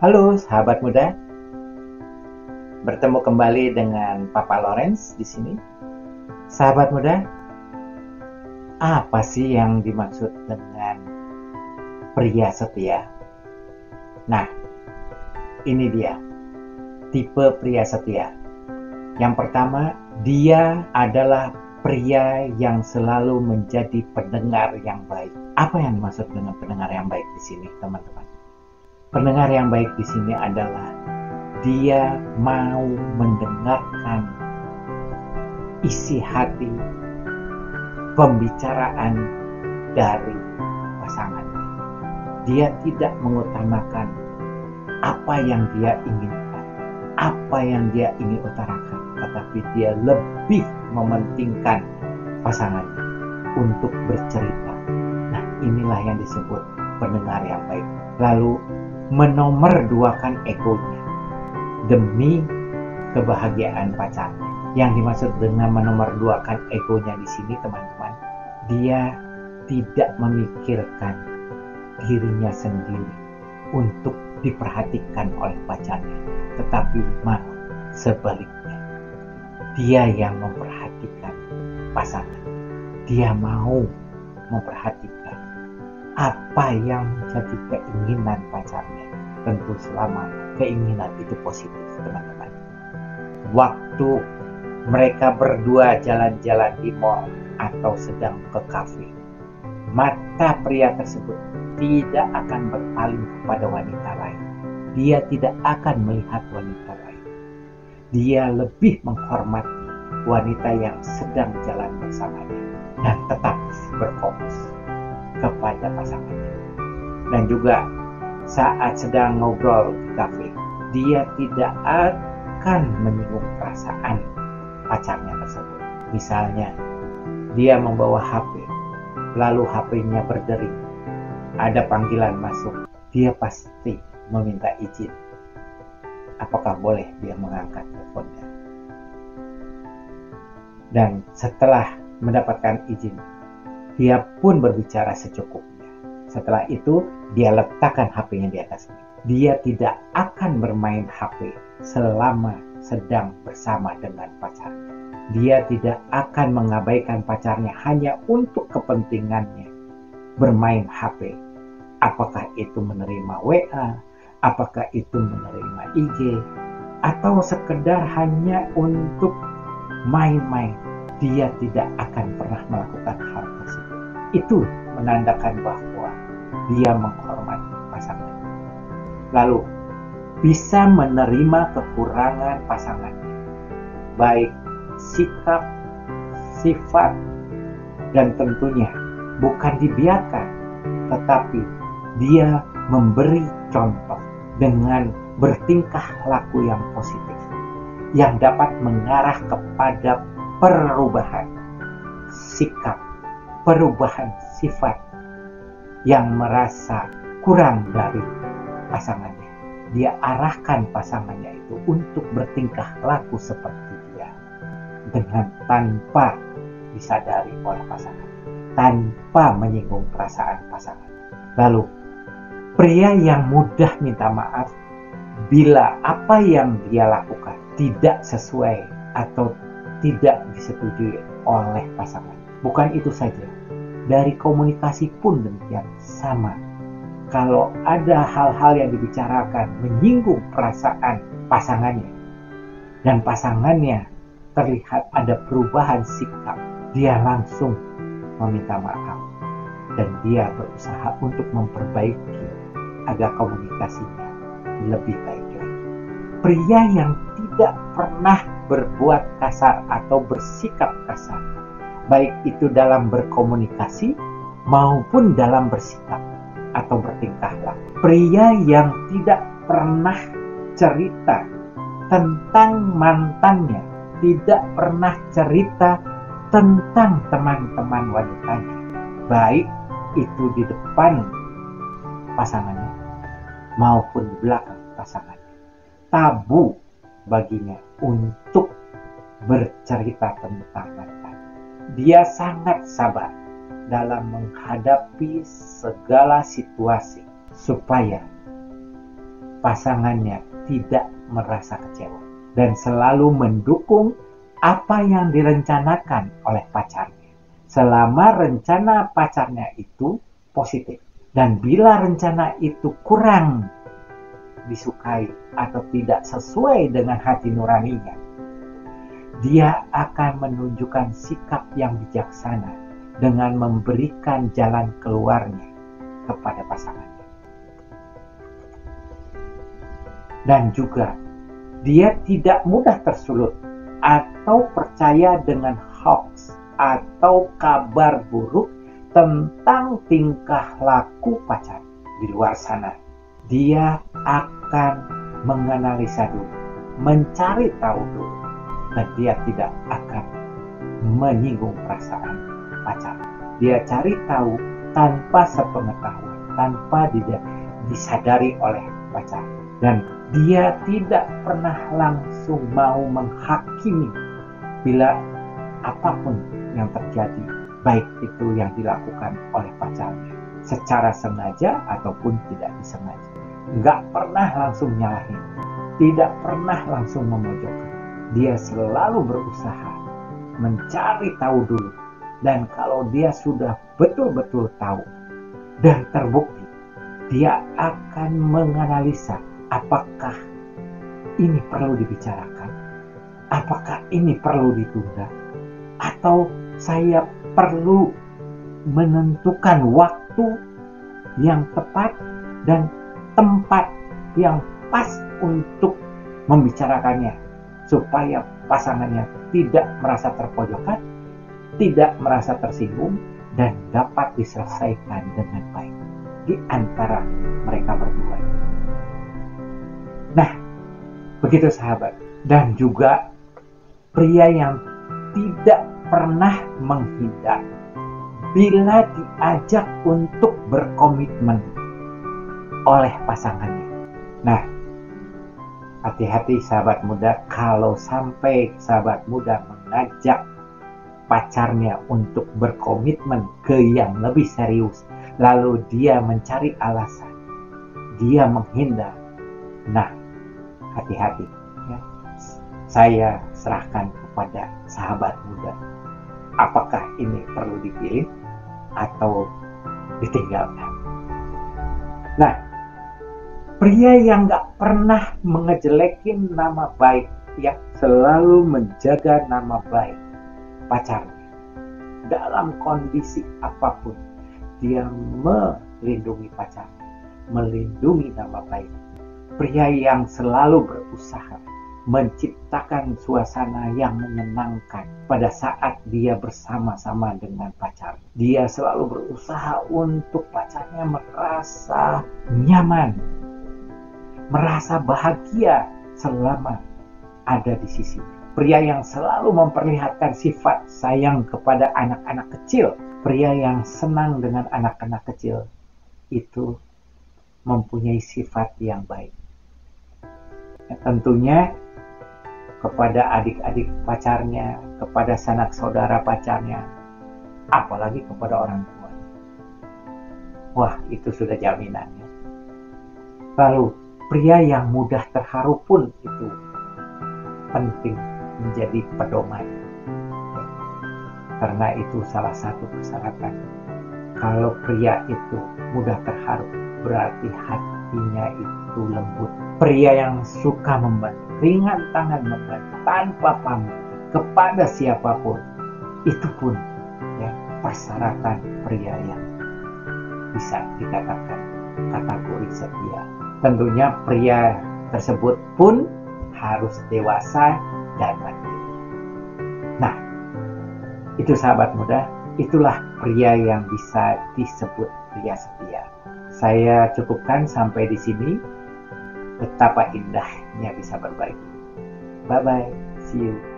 Halo sahabat muda, bertemu kembali dengan Papa Lawrence di sini. Sahabat muda, apa sih yang dimaksud dengan pria setia? Nah, ini dia tipe pria setia. Yang pertama, dia adalah pria yang selalu menjadi pendengar yang baik. Apa yang dimaksud dengan pendengar yang baik di sini, teman-teman? Pendengar yang baik di sini adalah dia mau mendengarkan isi hati pembicaraan dari pasangannya. Dia tidak mengutamakan apa yang dia inginkan, apa yang dia ingin utarakan, tetapi dia lebih mementingkan pasangannya untuk bercerita. Nah, inilah yang disebut pendengar yang baik. Lalu menomorduakan egonya demi kebahagiaan pacarnya. Yang dimaksud dengan menomorduakan egonya di sini, teman-teman, dia tidak memikirkan dirinya sendiri untuk diperhatikan oleh pacarnya, tetapi malah sebaliknya. Dia yang memperhatikan pasangan. Dia mau memperhatikan apa yang menjadi keinginan pacarnya. Tentu selama keinginan itu positif, teman-teman. Waktu mereka berdua jalan-jalan di mall atau sedang ke kafe, mata pria tersebut tidak akan berpaling kepada wanita lain. Dia tidak akan melihat wanita lain. Dia lebih menghormati wanita yang sedang jalan bersamanya dan tetap berfokus kepada pasangannya. Dan juga saat sedang ngobrol di kafe, dia tidak akan menyinggung perasaan pacarnya tersebut. Misalnya, dia membawa HP, lalu HP-nya berdering, ada panggilan masuk, dia pasti meminta izin. Apakah boleh dia mengangkat teleponnya? Dan setelah mendapatkan izin, dia pun berbicara secukupnya. Setelah itu, dia letakkan HP-nya di atas meja. Dia tidak akan bermain HP selama sedang bersama dengan pacarnya. Dia tidak akan mengabaikan pacarnya hanya untuk kepentingannya bermain HP. Apakah itu menerima WA, apakah itu menerima IG, atau sekedar hanya untuk main-main. Dia tidak akan pernah melakukan hal tersebut. Itu menandakan bahwa dia menghormati pasangannya. Lalu bisa menerima kekurangan pasangannya, baik sikap, sifat, dan tentunya bukan dibiarkan, tetapi dia memberi contoh dengan bertingkah laku yang positif, yang dapat mengarah kepada perubahan sikap, perubahan sifat yang merasa kurang dari pasangannya. Dia arahkan pasangannya itu untuk bertingkah laku seperti dia, dengan tanpa disadari oleh pasangan, tanpa menyinggung perasaan pasangan. Lalu, pria yang mudah minta maaf bila apa yang dia lakukan tidak sesuai atau tidak disetujui oleh pasangan. Bukan itu saja, dari komunikasi pun demikian sama. Kalau ada hal-hal yang dibicarakan menyinggung perasaan pasangannya, dan pasangannya terlihat ada perubahan sikap, dia langsung meminta maaf dan dia berusaha untuk memperbaiki agar komunikasinya lebih baik lagi. Pria yang tidak pernah berbuat kasar atau bersikap kasar, baik itu dalam berkomunikasi maupun dalam bersikap atau bertingkah laku. Pria yang tidak pernah cerita tentang mantannya, tidak pernah cerita tentang teman-teman wanitanya, baik itu di depan pasangannya maupun di belakang pasangannya. Tabu baginya untuk bercerita tentang mantan. Dia sangat sabar dalam menghadapi segala situasi supaya pasangannya tidak merasa kecewa dan selalu mendukung apa yang direncanakan oleh pacarnya, selama rencana pacarnya itu positif. Dan bila rencana itu kurang disukai atau tidak sesuai dengan hati nuraninya, dia akan menunjukkan sikap yang bijaksana dengan memberikan jalan keluarnya kepada pasangannya. Dan juga dia tidak mudah tersulut atau percaya dengan hoax atau kabar buruk tentang tingkah laku pacar di luar sana. Dia akan menganalisa dulu, mencari tahu dulu, dan dia tidak akan menyinggung perasaan pacar. Dia cari tahu tanpa sepengetahuan, tanpa disadari oleh pacar. Dan dia tidak pernah langsung mau menghakimi bila apapun yang terjadi, baik itu yang dilakukan oleh pacarnya secara sengaja ataupun tidak disengaja. Nggak pernah langsung nyalahin, tidak pernah langsung memojokkan. Dia selalu berusaha mencari tahu dulu, dan kalau dia sudah betul-betul tahu dan terbukti, dia akan menganalisa apakah ini perlu dibicarakan, apakah ini perlu ditunda, atau saya perlu menentukan waktu yang tepat dan tempat yang pas untuk membicarakannya, supaya pasangannya tidak merasa terpojokkan, tidak merasa tersinggung, dan dapat diselesaikan dengan baik di antara mereka berdua. Nah, begitu sahabat. Dan juga pria yang tidak pernah menghindar bila diajak untuk berkomitmen oleh pasangannya. Nah, hati-hati sahabat muda kalau sampai sahabat muda mengajak pacarnya untuk berkomitmen ke yang lebih serius, lalu dia mencari alasan, dia menghindar. Nah, hati-hati ya. Saya serahkan kepada sahabat muda, apakah ini perlu dipilih atau ditinggalkan. Nah, pria yang gak pernah ngejelekin nama baik, ya, selalu menjaga nama baik pacarnya dalam kondisi apapun. Dia melindungi pacarnya, melindungi nama baik. Pria yang selalu berusaha menciptakan suasana yang menyenangkan pada saat dia bersama-sama dengan pacar. Dia selalu berusaha untuk pacarnya merasa nyaman, merasa bahagia selama ada di sisinya. Pria yang selalu memperlihatkan sifat sayang kepada anak-anak kecil, pria yang senang dengan anak-anak kecil, itu mempunyai sifat yang baik. Ya, tentunya kepada adik-adik pacarnya, kepada sanak saudara pacarnya, apalagi kepada orang tua. Wah, itu sudah jaminannya. Lalu, pria yang mudah terharu pun itu penting menjadi pedoman. Karena itu salah satu persyaratan. Kalau pria itu mudah terharu, berarti hatinya itu lembut. Pria yang suka membantu, ringan tangan membantu, tanpa pamrih kepada siapapun, itu pun ya persyaratan pria yang bisa dikatakan kategori setia. Tentunya pria tersebut pun harus dewasa dan mandiri. Nah, itu sahabat muda, itulah pria yang bisa disebut pria setia. Saya cukupkan sampai di sini. Betapa indahnya bisa berbagi. Bye-bye. See you.